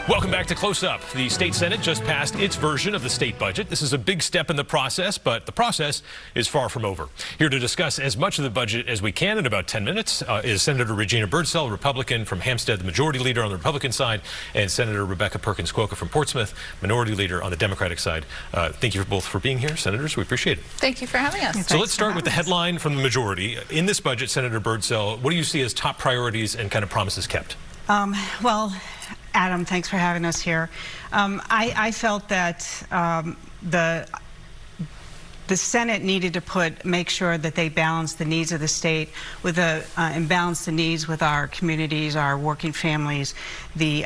Welcome back to Close Up. The state Senate just passed its version of the state budget. This is a big step in the process, but the process is far from over. Here to discuss as much of the budget as we can in about 10 minutes is Senator Regina Birdsell, Republican from Hampstead, the majority leader on the Republican side, and Senator Rebecca Perkins Quokka from Portsmouth, minority leader on the Democratic side. Thank you both for being here, Senators. We appreciate it. Thank you for having us. So let's start with the headline from the majority. In this budget, Senator Birdsell, what do you see as top priorities and kind of promises kept? Well, Adam, thanks for having us here. I felt that the Senate needed to make sure that they balance the needs of the state with and balance the needs with our communities, our working families, the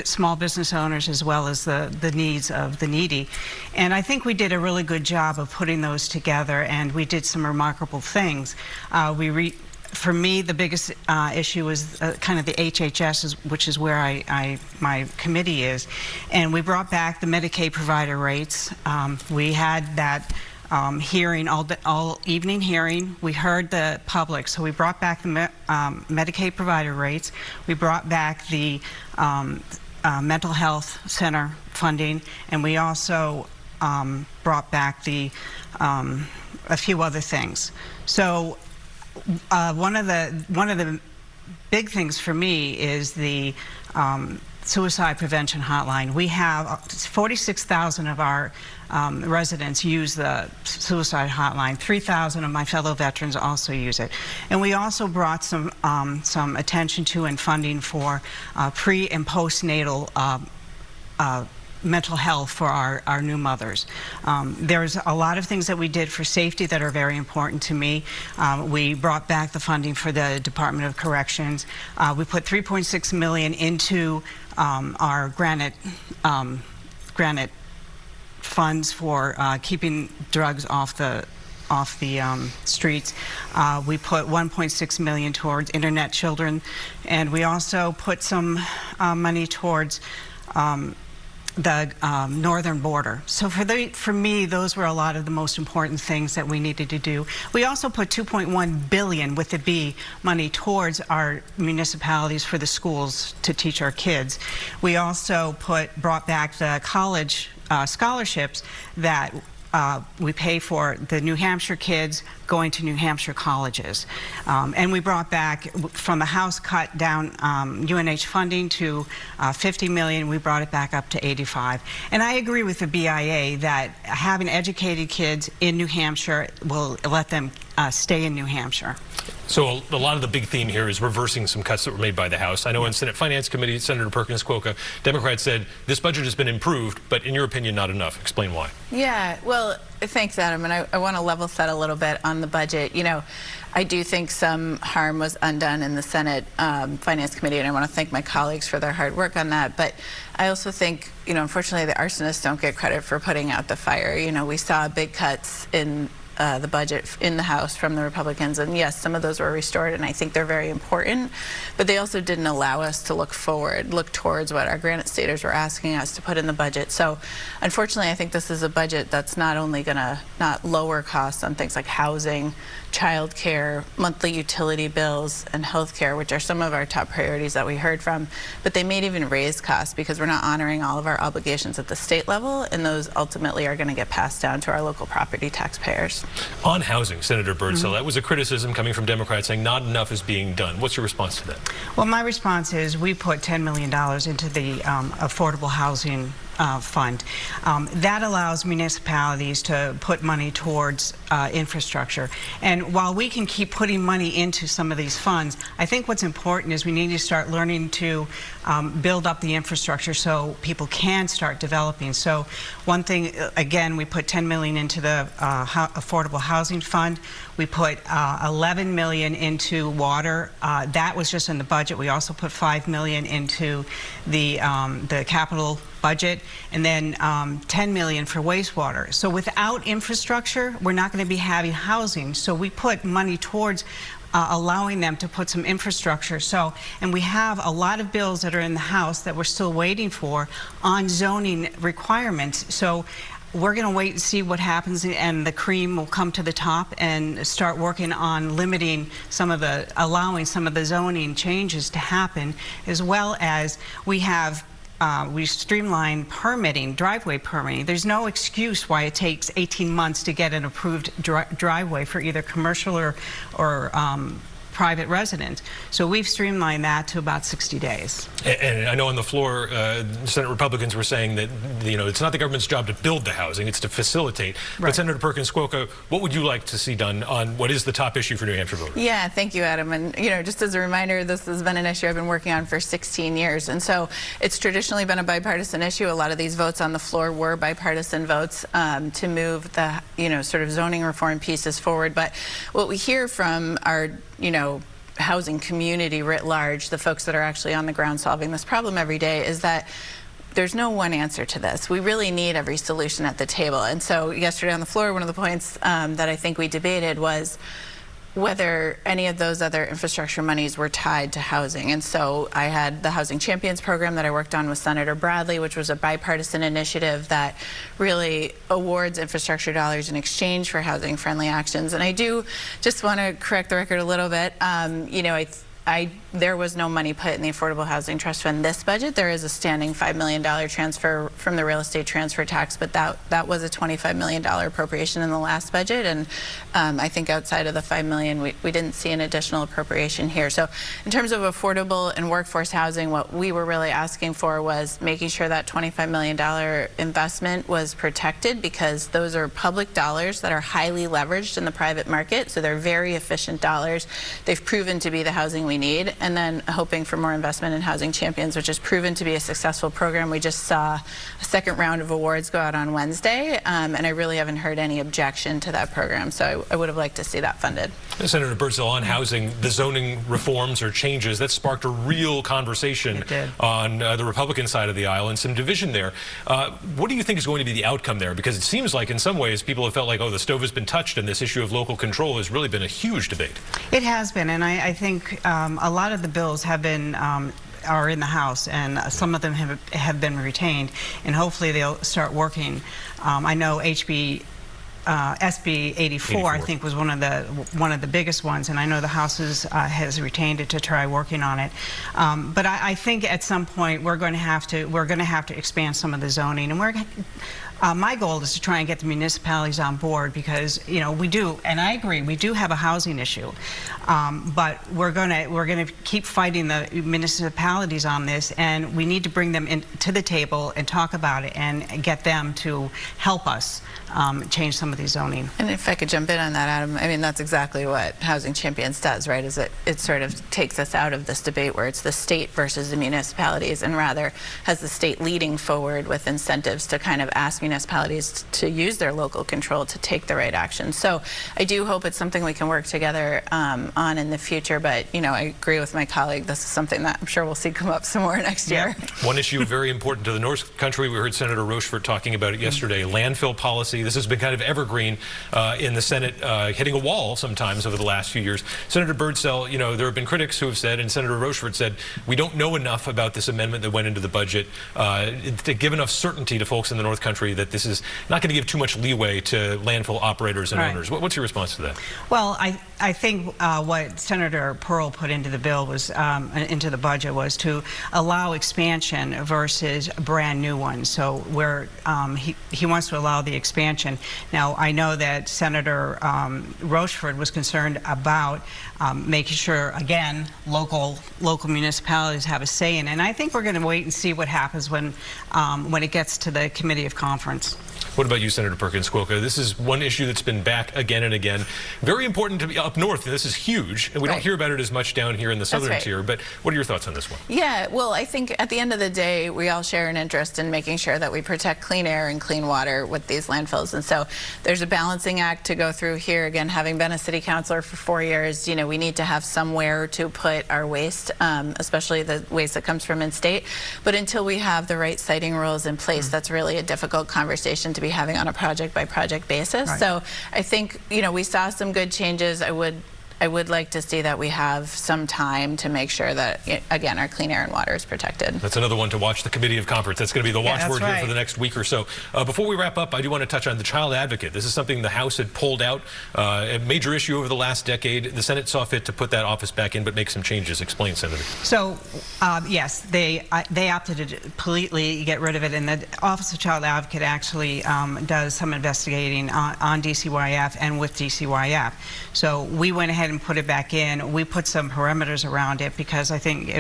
small business owners, as well as the needs of the needy. And I think we did a really good job of putting those together, and we did some remarkable things. For me, the biggest issue was kind of the HHS, which is where my committee is. And we brought back the Medicaid provider rates. We had that hearing, all evening hearing. We heard the public, so we brought back the Medicaid provider rates. We brought back the mental health center funding, and we also brought back a few other things. So one of the big things for me is the suicide prevention hotline. We have 46,000 of our residents use the suicide hotline. 3,000 of my fellow veterans also use it. And we also brought some attention to and funding for pre and postnatal mental health for our new mothers. There's a lot of things that we did for safety that are very important to me. We brought back the funding for the Department of Corrections. We put $3.6 million into our granite funds for keeping drugs off the streets. We put $1.6 million towards internet children, and we also put some money towards the northern border. So for me, those were a lot of the most important things that we needed to do. We also put $2.1 billion with the B money towards our municipalities for the schools to teach our kids. We also brought back the college scholarships that we pay for the New Hampshire kids going to New Hampshire colleges. And we brought back, from the House cut down UNH funding to $50 million, we brought it back up to 85. And I agree with the BIA that having educated kids in New Hampshire will let them stay in New Hampshire. So a lot of the big theme here is reversing some cuts that were made by the House. I know in Senate Finance Committee, Senator Perkins Quokka, Democrats said this budget has been improved, but in your opinion, not enough. Explain why. Yeah, well, thanks, Adam. And I want to level set a little bit on the budget. You know, I do think some harm was undone in the Senate Finance Committee, and I want to thank my colleagues for their hard work on that. But I also think, you know, unfortunately, the arsonists don't get credit for putting out the fire. You know, we saw big cuts in the budget in the House from the Republicans, and yes, some of those were restored, and I think they're very important, but they also didn't allow us to look forward, look towards what our Granite Staters were asking us to put in the budget. So unfortunately, I think this is a budget that's not only going to not lower costs on things like housing, child care, monthly utility bills, and health care, which are some of our top priorities that we heard from, but they may even raise costs because we're not honoring all of our obligations at the state level, and those ultimately are going to get passed down to our local property taxpayers. On housing, Senator Birdsell, that was a criticism coming from Democrats saying not enough is being done. What's your response to that? Well, my response is we put $10 million into the affordable housing fund. That allows municipalities to put money towards infrastructure. And while we can keep putting money into some of these funds, I think what's important is we need to start learning to build up the infrastructure so people can start developing. So one thing, again, we put $10 million into the affordable housing fund. We put $11 million into water. That was just in the budget. We also put $5 million into the capital budget, and then $10 million for wastewater. So without infrastructure, we're not going to be having housing. So we put money towards allowing them to put some infrastructure. So, and we have a lot of bills that are in the House that we're still waiting for on zoning requirements. So we're going to wait and see what happens, and the cream will come to the top and start working on limiting allowing some of the zoning changes to happen, as well as we streamline permitting, driveway permitting. There's no excuse why it takes 18 months to get an approved driveway for either commercial or private resident. So we've streamlined that to about 60 days. And I know on the floor, Senate Republicans were saying that, you know, it's not the government's job to build the housing, it's to facilitate. Right. But Senator Perkins Squilka, what would you like to see done on what is the top issue for New Hampshire voters? Yeah, thank you, Adam. And, you know, just as a reminder, this has been an issue I've been working on for 16 years. And so it's traditionally been a bipartisan issue. A lot of these votes on the floor were bipartisan votes to move the, you know, sort of zoning reform pieces forward. But what we hear from our, you know, housing community writ large, the folks that are actually on the ground solving this problem every day, is that there's no one answer to this. We really need every solution at the table. And so yesterday on the floor, one of the points that I think we debated was whether any of those other infrastructure monies were tied to housing. And so I had the Housing Champions program that I worked on with Senator Bradley, which was a bipartisan initiative that really awards infrastructure dollars in exchange for housing-friendly actions. And I do just want to correct the record a little bit. You know, there was no money put in the Affordable Housing Trust Fund this budget. There is a standing $5 million transfer from the real estate transfer tax, but that was a $25 million appropriation in the last budget. And I think outside of the $5 million, we didn't see an additional appropriation here. So in terms of affordable and workforce housing, what we were really asking for was making sure that $25 million investment was protected, because those are public dollars that are highly leveraged in the private market. So they're very efficient dollars. They've proven to be the housing we need. And then hoping for more investment in Housing Champions, which has proven to be a successful program. We just saw a second round of awards go out on Wednesday, and I really haven't heard any objection to that program. So I would have liked to see that funded. Senator Birdsell, on housing, the zoning reforms or changes, that sparked a real conversation on the Republican side of the aisle and some division there. What do you think is going to be the outcome there? Because it seems like in some ways people have felt like, oh, the stove has been touched, and this issue of local control has really been a huge debate. It has been, and I think a lot of the bills have been are in the House, and some of them have been retained, and hopefully they'll start working. I know SB 84, I think, was one of the biggest ones, and I know the House has retained it to try working on it. But I think at some point we're going to have to expand some of the zoning, and my goal is to try and get the municipalities on board, because, you know, we do, and I agree, we do have a housing issue, but we're going to keep fighting the municipalities on this, and we need to bring them to the table and talk about it and get them to help us change some of these zoning. And if I could jump in on that, Adam, I mean, that's exactly what Housing Champions does, right? Is it sort of takes us out of this debate where it's the state versus the municipalities, and rather has the state leading forward with incentives to kind of ask municipalities to use their local control to take the right action. So I do hope it's something we can work together on in the future, but, you know, I agree with my colleague. This is something that I'm sure we'll see come up some more next year. One issue very important to the North Country, we heard Senator Rochefort talking about it yesterday, landfill policy. This has been kind of evergreen in the Senate, hitting a wall sometimes over the last few years. Senator Birdsell, you know, there have been critics who have said, and Senator Rochefort said, we don't know enough about this amendment that went into the budget to give enough certainty to folks in the North Country that this is not going to give too much leeway to landfill operators and owners. What's your response to that? Well, I think what Senator Pearl put into the bill was, into the budget, was to allow expansion versus brand new ones. So where he wants to allow the expansion. Now, I know that Senator Rochefort was concerned about making sure, again, local municipalities have a say in it. And I think we're going to wait and see what happens when it gets to the Committee of Conference. What about you, Senator Perkins Squilka? This is one issue that's been back again and again. Very important to be up north. This is huge, and we don't hear about it as much down here in the southern tier. But what are your thoughts on this one? Yeah, well, I think at the end of the day, we all share an interest in making sure that we protect clean air and clean water with these landfills. And so there's a balancing act to go through here. Again, having been a city councilor for 4 years, you know, we need to have somewhere to put our waste, especially the waste that comes from in-state. But until we have the right siting rules in place, that's really a difficult conversation to be having on a project by project basis. So I think, you know, we saw some good changes. I would like to see that we have some time to make sure that, again, our clean air and water is protected. That's another one to watch, the Committee of Conference. That's going to be the watchword here for the next week or so. Before we wrap up, I do want to touch on the Child Advocate. This is something the House had pulled out, a major issue over the last decade. The Senate saw fit to put that office back in, but make some changes. Explain, Senator. So, yes, they opted to completely get rid of it, and the Office of Child Advocate actually does some investigating on DCYF and with DCYF. So we went ahead and put it back in. We put some parameters around it because I think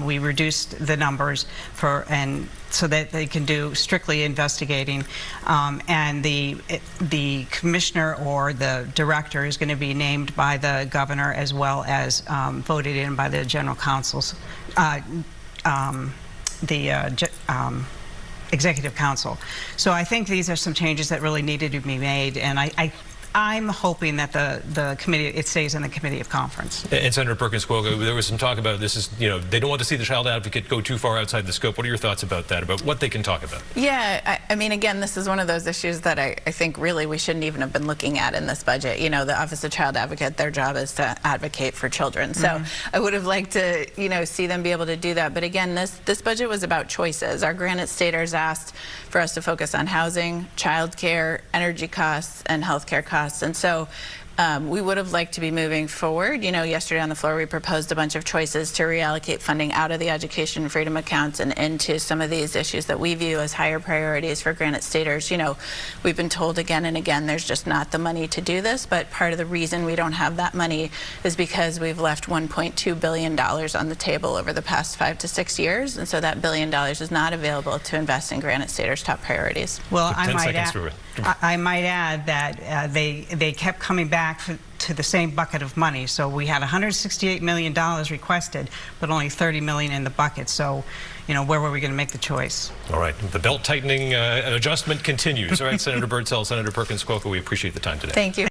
we reduced the numbers so that they can do strictly investigating, and the commissioner or the director is going to be named by the governor as well as voted in by the general counsel's executive council. So I think these are some changes that really needed to be made, and I'm hoping that the committee, it stays in the Committee of Conference. And Senator Perkins Cuoco, there was some talk about this is, they don't want to see the Child Advocate go too far outside the scope. What are your thoughts about that, about what they can talk about? Yeah, I mean, again, this is one of those issues that I think really we shouldn't even have been looking at in this budget. The Office of Child Advocate, their job is to advocate for children. So I would have liked to, see them be able to do that. But again, this budget was about choices. Our Granite Staters asked for us to focus on housing, child care, energy costs, and healthcare costs. And so we would have liked to be moving forward. Yesterday on the floor, we proposed a bunch of choices to reallocate funding out of the education freedom accounts and into some of these issues that we view as higher priorities for Granite Staters. We've been told again and again there's just not the money to do this, but part of the reason we don't have that money is because we've left $1.2 billion on the table over the past 5 to 6 years, and so that $1 billion is not available to invest in Granite Staters' top priorities. Well, I might add that they kept coming back to the same bucket of money. So we had $168 million requested, but only $30 million in the bucket. So, where were we going to make the choice? All right. The belt tightening adjustment continues. All right, Senator Birdsell, Senator Perkins Cuoco, we appreciate the time today. Thank you.